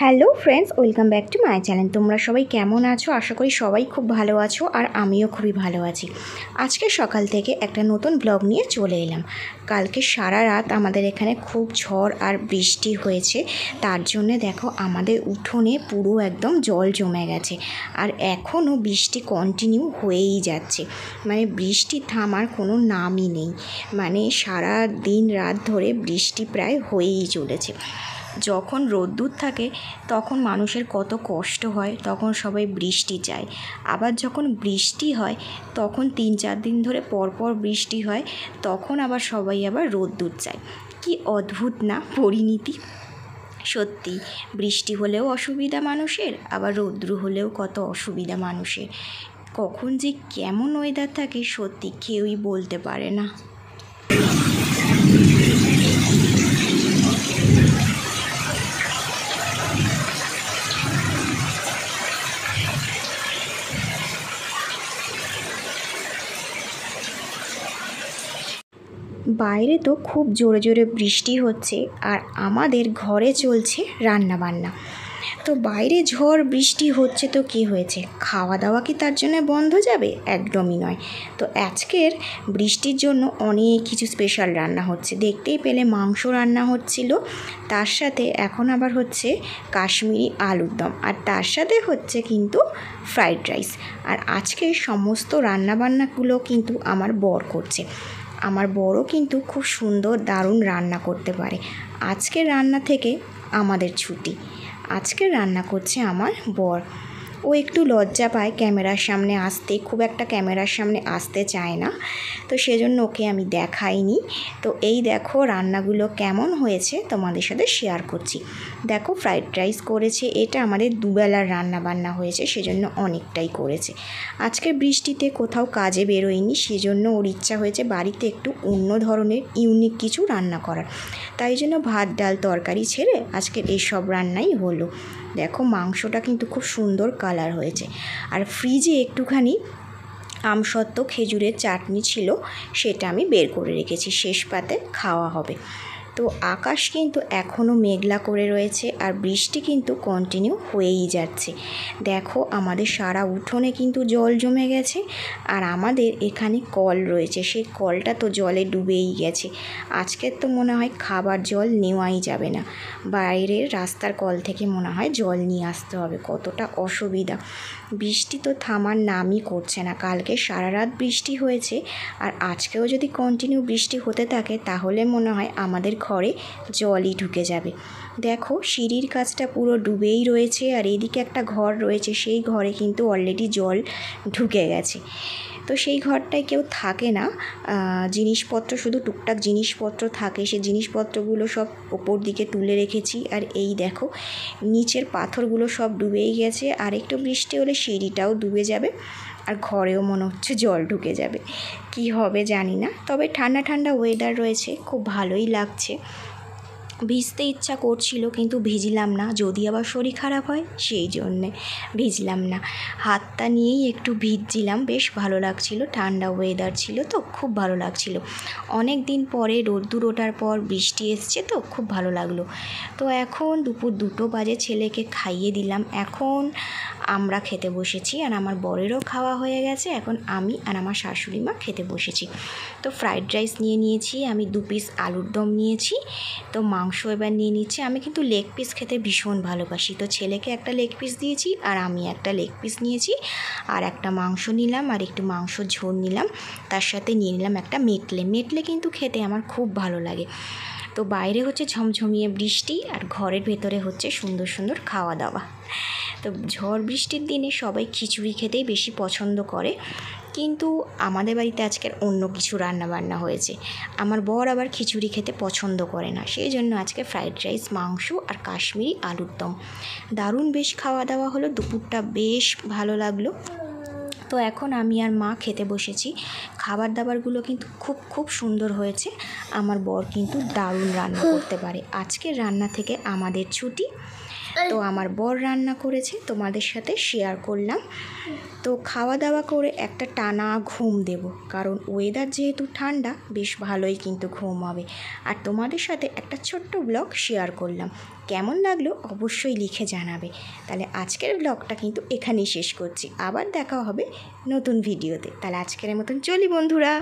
Hello friends, welcome back to my channel. তোমরা সবাই কেমন আছো? আশা করি সবাই খুব ভালো আছো, আর আমিও খুবই ভালো আছি। আজকে সকাল থেকে একটা নতুন ব্লগ নিয়ে চলে এলাম। কালকে সারা রাত আমাদের এখানে খুব ঝড় আর বৃষ্টি হয়েছে, তার জন্যে দেখো আমাদের উঠোনে পুরো একদম জল জমে গেছে। আর এখনও বৃষ্টি কন্টিনিউ হয়েই যাচ্ছে, মানে বৃষ্টি থামার কোনো নামই নেই। মানে সারা দিন রাত ধরে বৃষ্টি প্রায় হয়েই চলেছে। যখন রোদ্দুর থাকে তখন মানুষের কত কষ্ট হয়, তখন সবাই বৃষ্টি চায়। আবার যখন বৃষ্টি হয় তখন 3-4 দিন ধরে পরপর বৃষ্টি হয়, তখন আবার সবাই আবার রোদ্দুর চায়। কি অদ্ভুত না পরিণীতি! সত্যি, বৃষ্টি হলেও অসুবিধা মানুষের, আবার রৌদ্র হলেও কত অসুবিধা মানুষের। কখন যে কেমন ওয়েদার থাকে সত্যি কেউই বলতে পারে না। বাইরে তো খুব জোরে জোরে বৃষ্টি হচ্ছে, আর আমাদের ঘরে চলছে রান্না বান্না। তো বাইরে ঝড় বৃষ্টি হচ্ছে তো কী হয়েছে, খাওয়া দাওয়া কি তার জন্য বন্ধ যাবে? একদমই নয়। তো আজকের বৃষ্টির জন্য অনেক কিছু স্পেশাল রান্না হচ্ছে। দেখতেই পেলে মাংস রান্না হচ্ছিল, তার সাথে এখন আবার হচ্ছে কাশ্মীরি আলুর দম, আর তার সাথে হচ্ছে কিন্তু ফ্রাইড রাইস। আর আজকে সমস্ত রান্নাবান্নাগুলো কিন্তু আমার বর করছে। আমার বড়ও কিন্তু খুব সুন্দর দারুণ রান্না করতে পারে। আজকের রান্না থেকে আমাদের ছুটি। আজকে রান্না করছে আমার বর। ও একটু লজ্জা পায় ক্যামেরার সামনে আসতে, খুব একটা ক্যামেরার সামনে আসতে চায় না, তো সেজন্য ওকে আমি দেখাইনি। তো এই দেখো রান্নাগুলো কেমন হয়েছে তোমাদের সাথে শেয়ার করছি। দেখো ফ্রাইড রাইস করেছে, এটা আমাদের দুবেলার রান্না বান্না হয়েছে, সেজন্য অনেকটাই করেছে। আজকের বৃষ্টিতে কোথাও কাজে বেরোয়নি, সেজন্য ওর ইচ্ছা হয়েছে বাড়িতে একটু অন্য ধরনের ইউনিক কিছু রান্না করার, তাই জন্য ভাত ডাল তরকারি ছেড়ে আজকের এইসব রান্নাই হলো। দেখো মাংসটা কিন্তু খুব সুন্দর কালার হয়েছে। আর ফ্রিজে একটুখানি আমসত্ত্ব খেজুরের চাটনি ছিল, সেটা আমি বের করে রেখেছি, শেষ পাতে খাওয়া হবে। তো আকাশ কিন্তু এখনও মেঘলা করে রয়েছে, আর বৃষ্টি কিন্তু কন্টিনিউ হয়েই যাচ্ছে। দেখো আমাদের সারা উঠোনে কিন্তু জল জমে গেছে, আর আমাদের এখানে কল রয়েছে, সেই কলটা তো জলে ডুবেই গেছে। আজকের তো মনে হয় খাবার জল নেওয়াই যাবে না, বাইরের রাস্তার কল থেকে মনে হয় জল নিয়ে আসতে হবে। কতটা অসুবিধা! বৃষ্টি তো থামার নামই করছে না। কালকে সারা রাত বৃষ্টি হয়েছে, আর আজকেও যদি কন্টিনিউ বৃষ্টি হতে থাকে তাহলে মনে হয় আমাদের ঘরে জলই ঢুকে যাবে। দেখো সিঁড়ির কাছটা পুরো ডুবেই রয়েছে, আর এইদিকে একটা ঘর রয়েছে, সেই ঘরে কিন্তু অলরেডি জল ঢুকে গেছে। তো সেই ঘরটায় কেউ থাকে না, জিনিসপত্র শুধু টুকটাক জিনিসপত্র থাকে, সেই জিনিসপত্রগুলো সব ওপর দিকে তুলে রেখেছি। আর এই দেখো নিচের পাথরগুলো সব ডুবেই গেছে, আর একটু বৃষ্টি হলে সিঁড়িটাও ডুবে যাবে, আর ঘরেও মনে হচ্ছে জল ঢুকে যাবে। কি হবে জানি না, তবে ঠান্ডা ঠান্ডা ওয়েদার রয়েছে, খুব ভালোই লাগছে। ভিজতে ইচ্ছা করছিল কিন্তু ভিজলাম না, যদি আবার শরীর খারাপ হয় সেই জন্যে ভিজলাম না। হাতটা নিয়েই একটু ভিজছিলাম, বেশ ভালো লাগছিল, ঠান্ডা ওয়েদার ছিল তো খুব ভালো লাগছিল। অনেক দিন পরে রোদ্দুর ওঠার পর বৃষ্টি এসছে তো খুব ভালো লাগলো। তো এখন দুপুর 2টো বাজে, ছেলেকে খাইয়ে দিলাম, এখন আমরা খেতে বসেছি, আর আমার বরেরও খাওয়া হয়ে গেছে। এখন আমি আর আমার শাশুড়ি মা খেতে বসেছি। তো ফ্রাইড রাইস নিয়ে নিয়েছি, আমি 2 পিস আলুর দম নিয়েছি, তো মাংস এবার নিয়ে নিচ্ছি। আমি কিন্তু লেগ পিস খেতে ভীষণ ভালোবাসি, তো ছেলেকে একটা লেগ পিস দিয়েছি, আর আমি একটা লেগ পিস নিয়েছি, আর একটা মাংস নিলাম, আর একটু মাংস ঝোল নিলাম, তার সাথে নিয়ে নিলাম একটা মেটলে কিন্তু খেতে আমার খুব ভালো লাগে। তো বাইরে হচ্ছে ঝমঝমিয়ে বৃষ্টি, আর ঘরের ভেতরে হচ্ছে সুন্দর সুন্দর খাওয়া দাওয়া। তো ঝড় বৃষ্টির দিনে সবাই খিচুড়ি খেতেই বেশি পছন্দ করে, কিন্তু আমাদের বাড়িতে আজকের অন্য কিছু রান্না বান্না হয়েছে। আমার বর আবার খিচুড়ি খেতে পছন্দ করে না, সেই জন্য আজকে ফ্রাইড রাইস, মাংস আর কাশ্মীরি আলুর দম। দারুণ বেশ খাওয়া দাওয়া হলো, দুপুরটা বেশ ভালো লাগলো। তো এখন আমি আর মা খেতে বসেছি। খাবার দাবারগুলো কিন্তু খুব খুব সুন্দর হয়েছে। আমার বর কিন্তু দারুণ রান্না করতে পারে। আজকের রান্না থেকে আমাদের ছুটি। তো আমার বর রান্না করেছে, তোমাদের সাথে শেয়ার করলাম। তো খাওয়া দাওয়া করে একটা টানা ঘুম দেব, কারণ ওয়েদার যেহেতু ঠান্ডা, বেশ ভালোই কিন্তু ঘুম হবে। আর তোমাদের সাথে একটা ছোট্ট ব্লগ শেয়ার করলাম, কেমন লাগলো অবশ্যই লিখে জানাবে। তাহলে আজকের ব্লগটা কিন্তু এখানেই শেষ করছি, আবার দেখা হবে নতুন ভিডিওতে। তাহলে আজকের মতন চলি বন্ধুরা।